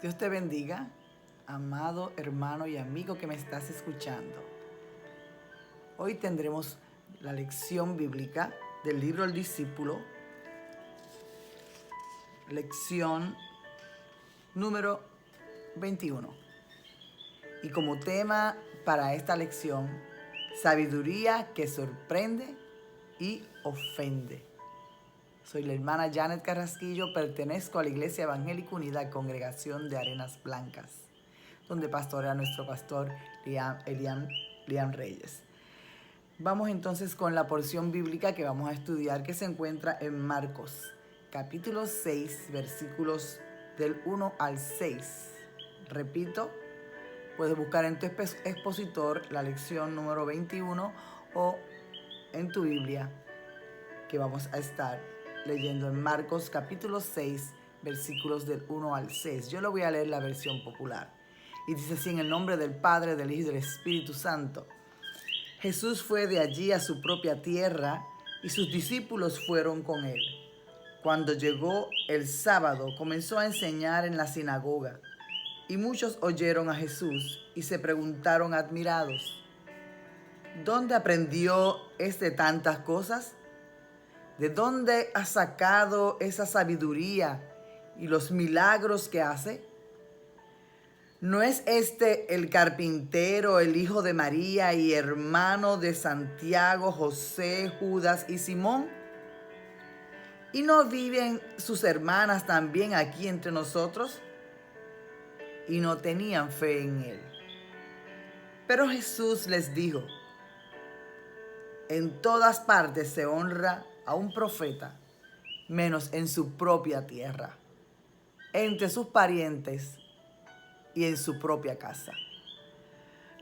Dios te bendiga, amado hermano y amigo que me estás escuchando. Hoy tendremos la lección bíblica del libro El Discípulo, lección número 21. Y como tema para esta lección, sabiduría que sorprende y ofende. Soy la hermana Janet Carrasquillo, pertenezco a la Iglesia Evangélica Unida Congregación de Arenas Blancas, donde pastorea nuestro pastor Liam Reyes. Vamos entonces con la porción bíblica que vamos a estudiar, que se encuentra en Marcos, capítulo 6, versículos del 1 al 6. Repito, puedes buscar en tu expositor la lección número 21 o en tu Biblia, que vamos a estar leyendo en Marcos capítulo 6, versículos del 1 al 6. Yo lo voy a leer la versión popular. Y dice así: en el nombre del Padre, del Hijo y del Espíritu Santo. Jesús fue de allí a su propia tierra y sus discípulos fueron con él. Cuando llegó el sábado, comenzó a enseñar en la sinagoga. Y muchos oyeron a Jesús y se preguntaron admirados: ¿dónde aprendió tantas cosas? ¿De dónde ha sacado esa sabiduría y los milagros que hace? ¿No es este el carpintero, el hijo de María y hermano de Santiago, José, Judas y Simón? ¿Y no viven sus hermanas también aquí entre nosotros? Y no tenían fe en él. Pero Jesús les dijo: en todas partes se honra a un profeta, menos en su propia tierra, entre sus parientes y en su propia casa.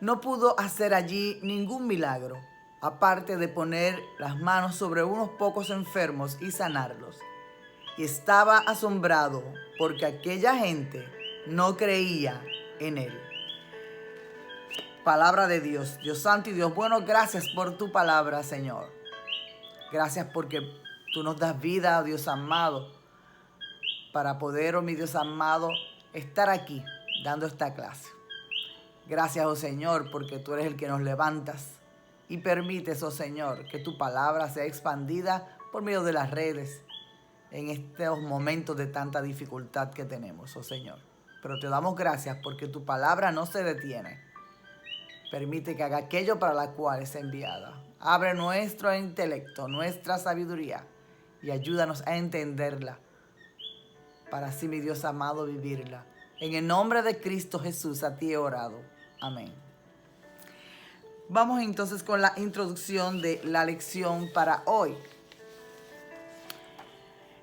No pudo hacer allí ningún milagro, aparte de poner las manos sobre unos pocos enfermos y sanarlos. Y estaba asombrado porque aquella gente no creía en él. Palabra de Dios. Dios santo y Dios bueno, gracias por tu palabra, Señor. Gracias porque tú nos das vida, Dios amado, para poder, oh mi Dios amado, estar aquí dando esta clase. Gracias, oh Señor, porque tú eres el que nos levantas y permites, oh Señor, que tu palabra sea expandida por medio de las redes en estos momentos de tanta dificultad que tenemos, oh Señor. Pero te damos gracias porque tu palabra no se detiene. Permite que haga aquello para la cual es enviada. Abre nuestro intelecto, nuestra sabiduría y ayúdanos a entenderla para así, mi Dios amado, vivirla. En el nombre de Cristo Jesús, a ti he orado. Amén. Vamos entonces con la introducción de la lección para hoy.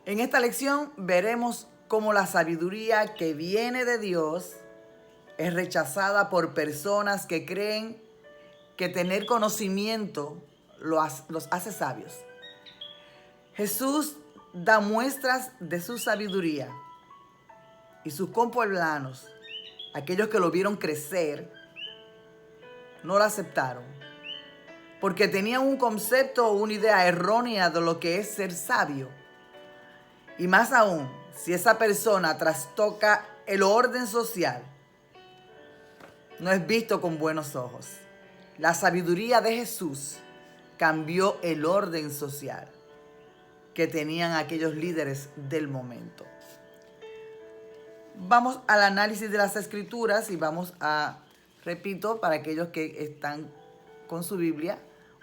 En esta lección veremos cómo la sabiduría que viene de Dios es rechazada por personas que creen que tener conocimiento los hace sabios. Jesús da muestras de su sabiduría y sus compueblanos, aquellos que lo vieron crecer, no lo aceptaron porque tenían un concepto o una idea errónea de lo que es ser sabio. Y más aún, si esa persona trastoca el orden social, no es visto con buenos ojos. La sabiduría de Jesús cambió el orden social que tenían aquellos líderes del momento. Vamos al análisis de las Escrituras y vamos a, repito, para aquellos que están con su Biblia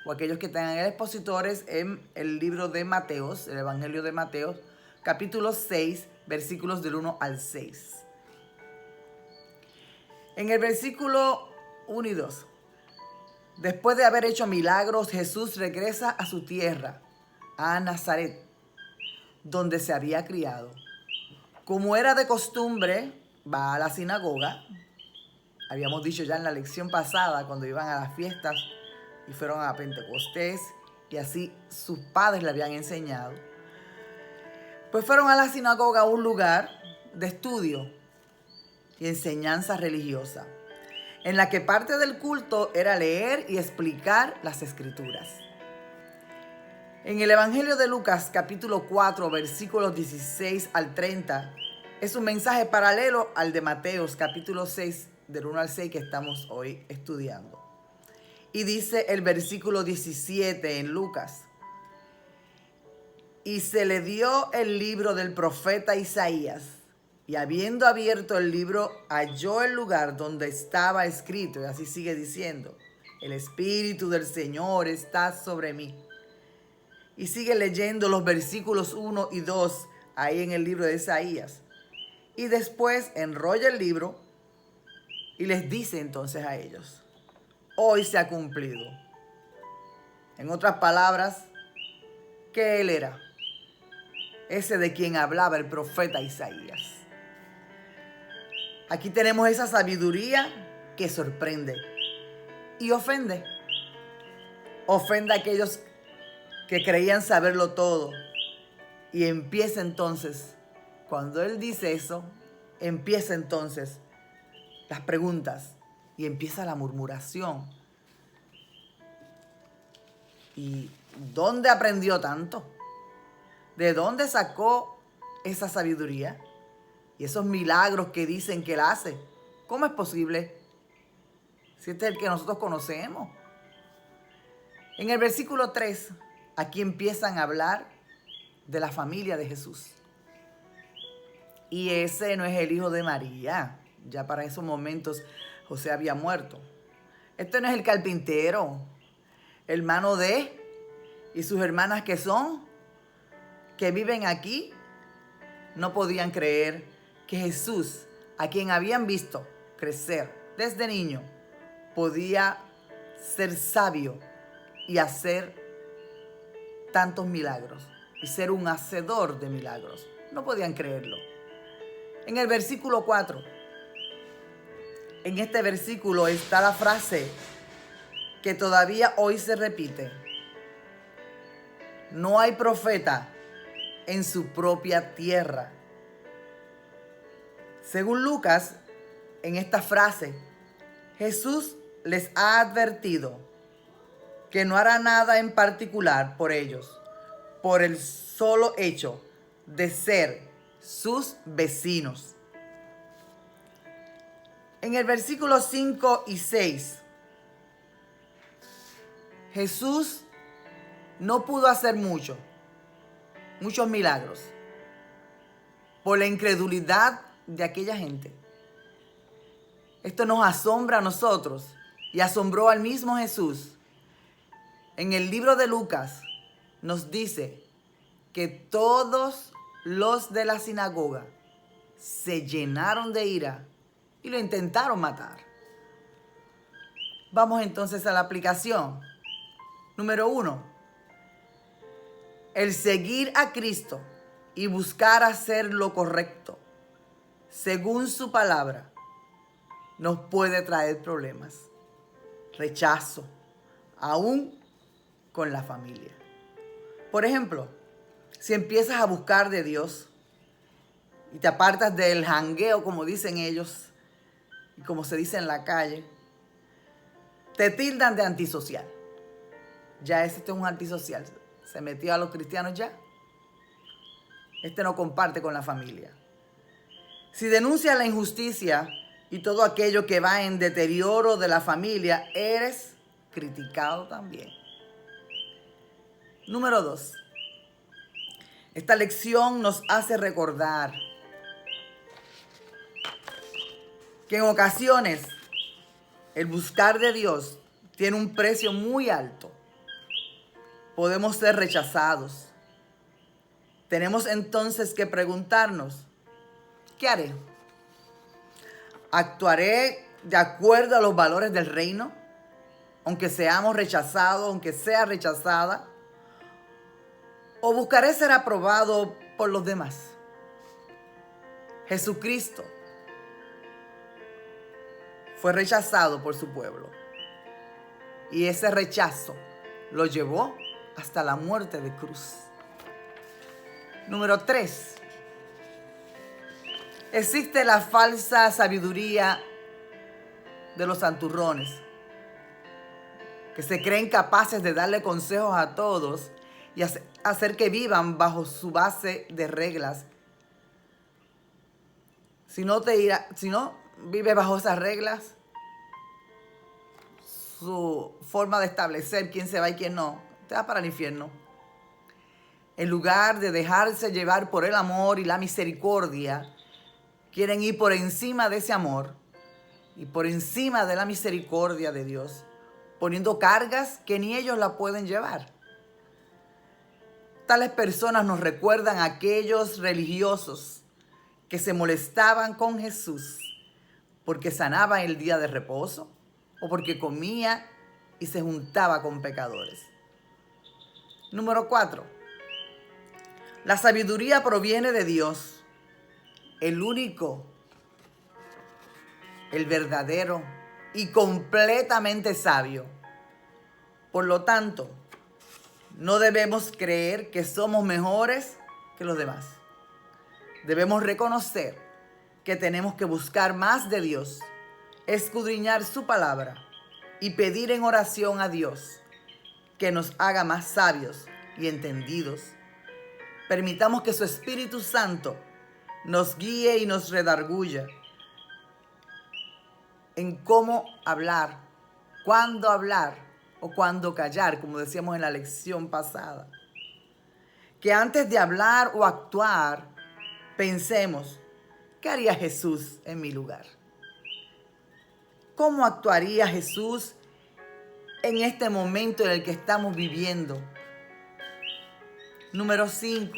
o aquellos que tengan expositores, en el libro de Mateos, el Evangelio de Mateos, capítulo 6, versículos del 1 al 6. En el versículo 1 y 2, después de haber hecho milagros, Jesús regresa a su tierra, a Nazaret, donde se había criado. Como era de costumbre, va a la sinagoga. Habíamos dicho ya en la lección pasada, cuando iban a las fiestas y fueron a Pentecostés, y así sus padres le habían enseñado. Pues fueron a la sinagoga, un lugar de estudio y enseñanza religiosa, en la que parte del culto era leer y explicar las Escrituras. En el Evangelio de Lucas, capítulo 4, versículos 16 al 30, es un mensaje paralelo al de Mateos capítulo 6, del 1 al 6 que estamos hoy estudiando. Y dice el versículo 17 en Lucas: y se le dio el libro del profeta Isaías, y habiendo abierto el libro, halló el lugar donde estaba escrito, y así sigue diciendo: el Espíritu del Señor está sobre mí. Y sigue leyendo los versículos 1 y 2 ahí en el libro de Isaías. Y después enrolla el libro y les dice entonces a ellos: hoy se ha cumplido. En otras palabras, que él era ese de quien hablaba el profeta Isaías. Aquí tenemos esa sabiduría que sorprende y ofende. Ofende a aquellos que creían saberlo todo. Y empieza entonces, cuando él dice eso, empieza entonces las preguntas y empieza la murmuración. ¿Y dónde aprendió tanto? ¿De dónde sacó esa sabiduría? Y esos milagros que dicen que él hace. ¿Cómo es posible? Si este es el que nosotros conocemos. En el versículo 3, aquí empiezan a hablar de la familia de Jesús. Y ese no es el hijo de María. Ya para esos momentos José había muerto. Este no es el carpintero, hermano de, y sus hermanas que son, que viven aquí. No podían creer que Jesús, a quien habían visto crecer desde niño, podía ser sabio y hacer tantos milagros y ser un hacedor de milagros. No podían creerlo. En el versículo 4, en este versículo está la frase que todavía hoy se repite: no hay profeta en su propia tierra. Según Lucas, en esta frase, Jesús les ha advertido que no hará nada en particular por ellos, por el solo hecho de ser sus vecinos. En el versículo 5 y 6, Jesús no pudo hacer muchos milagros por la incredulidad de aquella gente. Esto nos asombra a nosotros y asombró al mismo Jesús. En el libro de Lucas nos dice que todos los de la sinagoga se llenaron de ira y lo intentaron matar. Vamos entonces a la aplicación. Número 1. El seguir a Cristo y buscar hacer lo correcto según su palabra nos puede traer problemas, rechazo, aún con la familia. Por ejemplo, si empiezas a buscar de Dios y te apartas del jangueo, como dicen ellos, y como se dice en la calle, te tildan de antisocial. Ya este es un antisocial. Se metió a los cristianos ya. Este no comparte con la familia. Si denuncias la injusticia y todo aquello que va en deterioro de la familia, eres criticado también. Número 2. Esta lección nos hace recordar que en ocasiones el buscar de Dios tiene un precio muy alto. Podemos ser rechazados. Tenemos entonces que preguntarnos: ¿qué haré? ¿Actuaré de acuerdo a los valores del reino? Aunque seamos rechazados, aunque sea rechazada. ¿O buscaré ser aprobado por los demás? Jesucristo fue rechazado por su pueblo. Y ese rechazo lo llevó hasta la muerte de cruz. Número 3. Existe la falsa sabiduría de los santurrones, que se creen capaces de darle consejos a todos y hacer que vivan bajo su base de reglas si no vives bajo esas reglas, su forma de establecer quién se va y quién no, te va para el infierno. En lugar de dejarse llevar por el amor y la misericordia, quieren ir por encima de ese amor y por encima de la misericordia de Dios, poniendo cargas que ni ellos la pueden llevar. Tales personas nos recuerdan a aquellos religiosos que se molestaban con Jesús porque sanaba el día de reposo o porque comía y se juntaba con pecadores. Número 4. La sabiduría proviene de Dios, el único, el verdadero y completamente sabio. Por lo tanto, no debemos creer que somos mejores que los demás. Debemos reconocer que tenemos que buscar más de Dios, escudriñar su palabra y pedir en oración a Dios que nos haga más sabios y entendidos. Permitamos que su Espíritu Santo nos guíe y nos redarguya en cómo hablar, cuándo hablar o cuándo callar, como decíamos en la lección pasada. Que antes de hablar o actuar, pensemos, ¿qué haría Jesús en mi lugar? ¿Cómo actuaría Jesús en este momento en el que estamos viviendo? Número 5.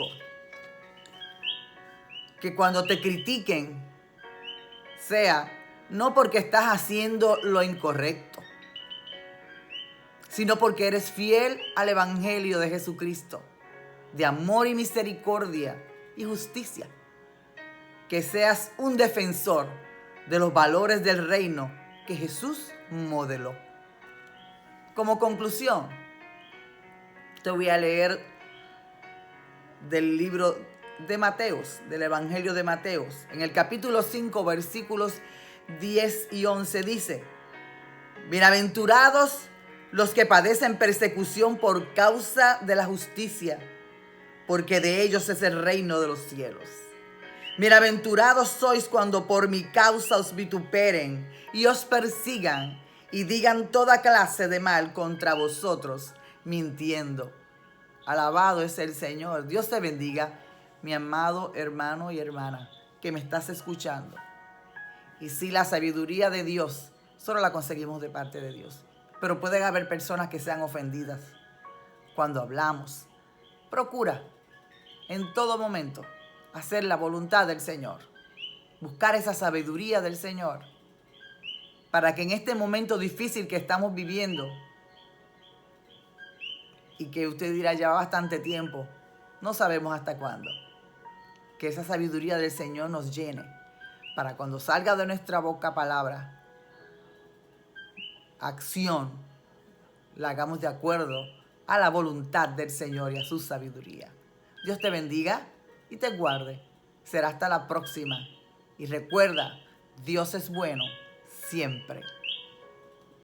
Que cuando te critiquen, sea no porque estás haciendo lo incorrecto, sino porque eres fiel al Evangelio de Jesucristo, de amor y misericordia y justicia. Que seas un defensor de los valores del reino que Jesús modeló. Como conclusión, te voy a leer del libro de Mateos, del Evangelio de Mateos. En el capítulo 5, versículos 10 y 11 dice: bienaventurados los que padecen persecución por causa de la justicia, porque de ellos es el reino de los cielos. Bienaventurados sois cuando por mi causa os vituperen y os persigan y digan toda clase de mal contra vosotros, mintiendo. Alabado es el Señor. Dios te bendiga, mi amado hermano y hermana, que me estás escuchando. Y sí, la sabiduría de Dios solo la conseguimos de parte de Dios. Pero pueden haber personas que sean ofendidas cuando hablamos. Procura en todo momento hacer la voluntad del Señor. Buscar esa sabiduría del Señor para que en este momento difícil que estamos viviendo, y que usted dirá ya va bastante tiempo, no sabemos hasta cuándo, que esa sabiduría del Señor nos llene para cuando salga de nuestra boca palabra, acción, la hagamos de acuerdo a la voluntad del Señor y a su sabiduría. Dios te bendiga y te guarde. Será hasta la próxima. Y recuerda, Dios es bueno siempre.